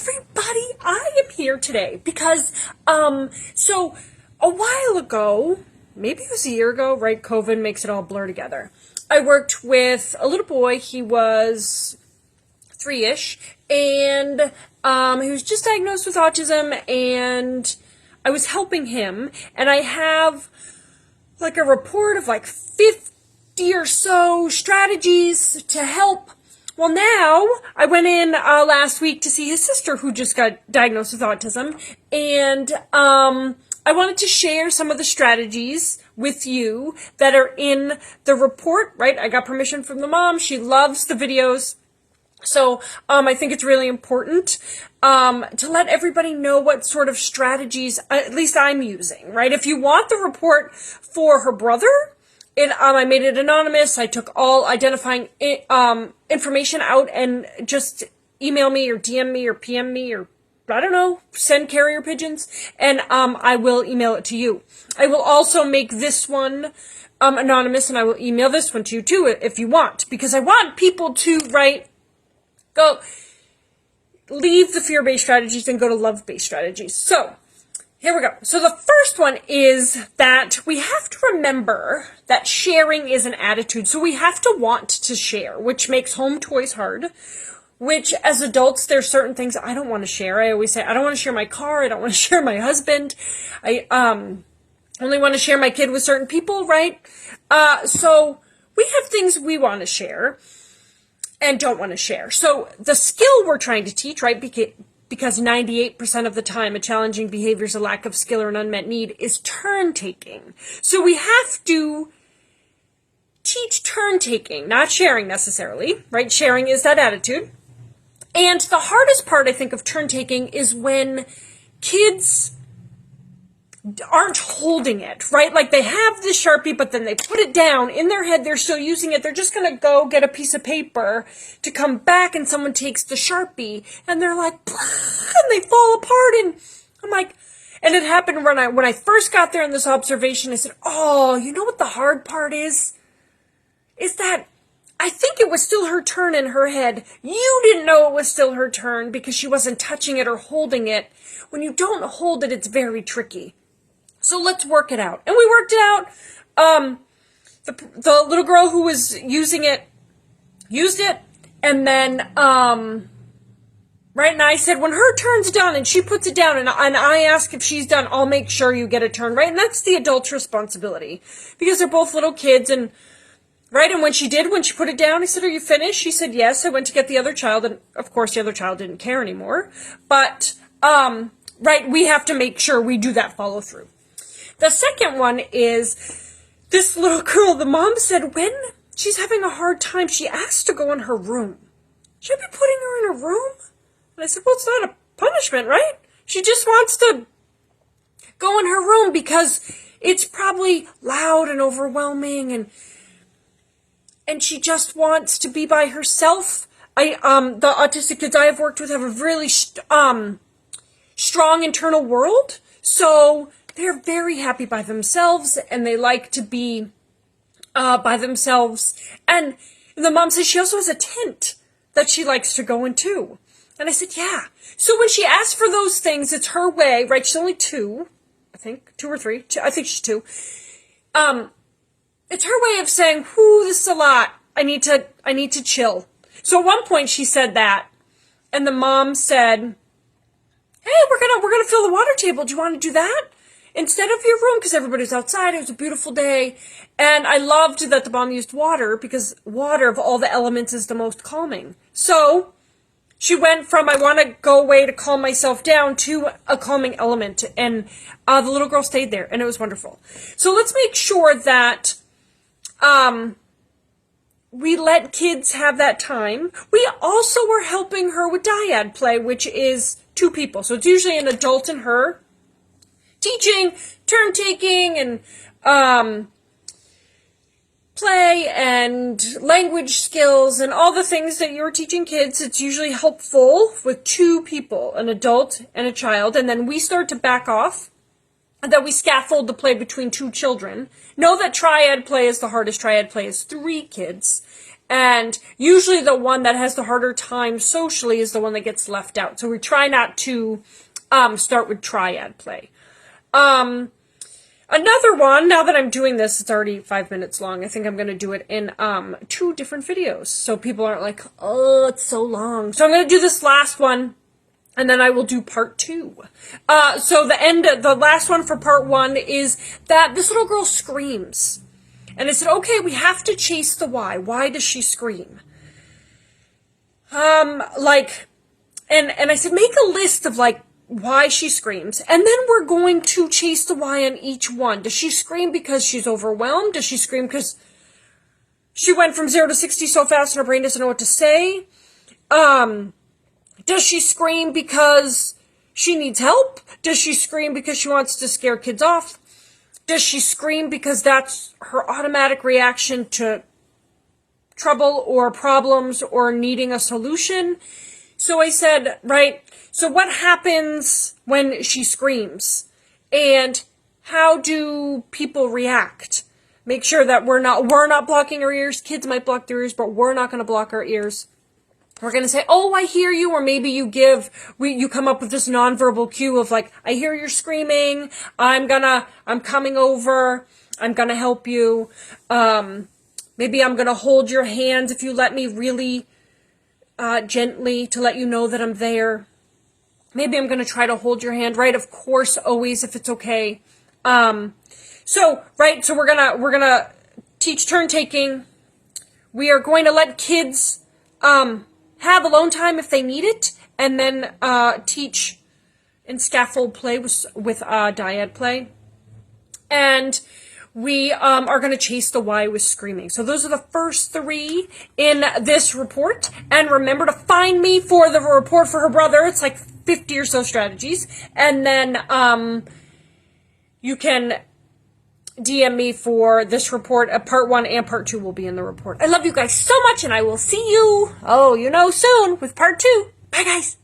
everybody, I am here today because, so a while ago, maybe it was a year ago, right? COVID makes it all blur together. I worked with a little boy. He was 3-ish, and he was just diagnosed with autism, and I was helping him, and I have like a report of like 50 or so strategies to help. Well, now, I went in last week to see his sister who just got diagnosed with autism, and I wanted to share some of the strategies with you that are in the report, right? I got permission from the mom. She loves the videos. So I think it's really important to let everybody know what sort of strategies, at least I'm using, right? If you want the report for her brother, I made it anonymous. I took all identifying information out, and just email me or DM me or PM me, or I don't know, send carrier pigeons, and I will email it to you. I will also make this one anonymous, and I will email this one to you too if you want, because I want people to go leave the fear-based strategies and go to love-based strategies. So here we go. So the first one is that we have to remember that sharing is an attitude. So we have to want to share, which makes home toys hard, which as adults, there's certain things I don't want to share. I always say, I don't want to share my car. I don't want to share my husband. I only want to share my kid with certain people, right? So we have things we want to share and don't want to share. So the skill we're trying to teach, right, because 98% of the time a challenging behavior is a lack of skill or an unmet need, is turn-taking. So we have to teach turn-taking, not sharing necessarily, right? Sharing is that attitude. And the hardest part, I think, of turn-taking is when kids aren't holding it, right? Like they have the Sharpie, but then they put it down. In their head, they're still using it. They're just going to go get a piece of paper to come back, and someone takes the Sharpie, and they're like, and they fall apart. And I'm like, and it happened when I first got there in this observation. I said, oh, you know what the hard part is? Is that I think it was still her turn in her head. You didn't know it was still her turn because she wasn't touching it or holding it. When you don't hold it, it's very tricky. So let's work it out. And we worked it out. The little girl who was using it, used it. And then, right, and I said, when her turn's done and she puts it down and I ask if she's done, I'll make sure you get a turn, right? And that's the adult's responsibility because they're both little kids. And right, and when she put it down, I said, are you finished? She said, yes. I went to get the other child, and of course the other child didn't care anymore. But, right, we have to make sure we do that follow through. The second one is this little girl, the mom said when she's having a hard time, she asks to go in her room. Should I be putting her in her room? And I said, well, it's not a punishment, right? She just wants to go in her room because it's probably loud and overwhelming, and she just wants to be by herself. The autistic kids I have worked with have a really strong internal world, so they're very happy by themselves, and they like to be by themselves. And the mom says she also has a tent that she likes to go into. And I said, yeah. So when she asks for those things, it's her way, right? She's only 2, I think, 2 or 3. I think she's 2. It's her way of saying, whoo, this is a lot. I need to chill. So at one point she said that, and the mom said, hey, we're gonna fill the water table. Do you want to do that instead of your room? Because everybody's outside. It was a beautiful day. And I loved that the mom used water because water of all the elements is the most calming. So she went from I want to go away to calm myself down to a calming element. And the little girl stayed there, and it was wonderful. So let's make sure that we let kids have that time. We also were helping her with dyad play, which is 2 people. So it's usually an adult and her teaching, turn-taking, and play and language skills and all the things that you're teaching kids. It's usually helpful with 2 people, an adult and a child, and then we start to back off, and then we scaffold the play between 2 children. Know that triad play is the hardest. Triad play is 3 kids, And usually the one that has the harder time socially is the one that gets left out. So we try not to start with triad play. Another one, now that I'm doing this, it's already 5 minutes long. I think I'm going to do it in 2 different videos. So people aren't like, oh, it's so long. So I'm going to do this last one, and then I will do part 2. So the last one for part 1 is that this little girl screams. And I said, okay, we have to chase the why. Why does she scream? And I said, make a list of why she screams. And then we're going to chase the why on each one. Does she scream because she's overwhelmed? Does she scream because she went from 0 to 60 so fast and her brain doesn't know what to say? Does she scream because she needs help? Does she scream because she wants to scare kids off? Does she scream because that's her automatic reaction to trouble or problems or needing a solution? So I said, right, so what happens when she screams? And how do people react? Make sure that we're not blocking our ears. Kids might block their ears, but we're not going to block our ears. We're going to say, oh, I hear you. Or maybe you come up with this nonverbal cue of I hear you're screaming. I'm coming over. I'm going to help you. Maybe I'm going to hold your hand if you let me really gently to let you know that I'm there. Maybe I'm going to try to hold your hand, right? Of course, always, if it's okay. So we're going to teach turn taking. We are going to let kids, have alone time if they need it, and then, teach and scaffold play with dyad play. And we are going to chase the why with screaming. So those are the first 3 in this report. And remember to find me for the report for her brother. It's 50 or so strategies. And then you can DM me for this report. Part 1 and part 2 will be in the report. I love you guys so much, and I will see you, soon with part 2. Bye, guys.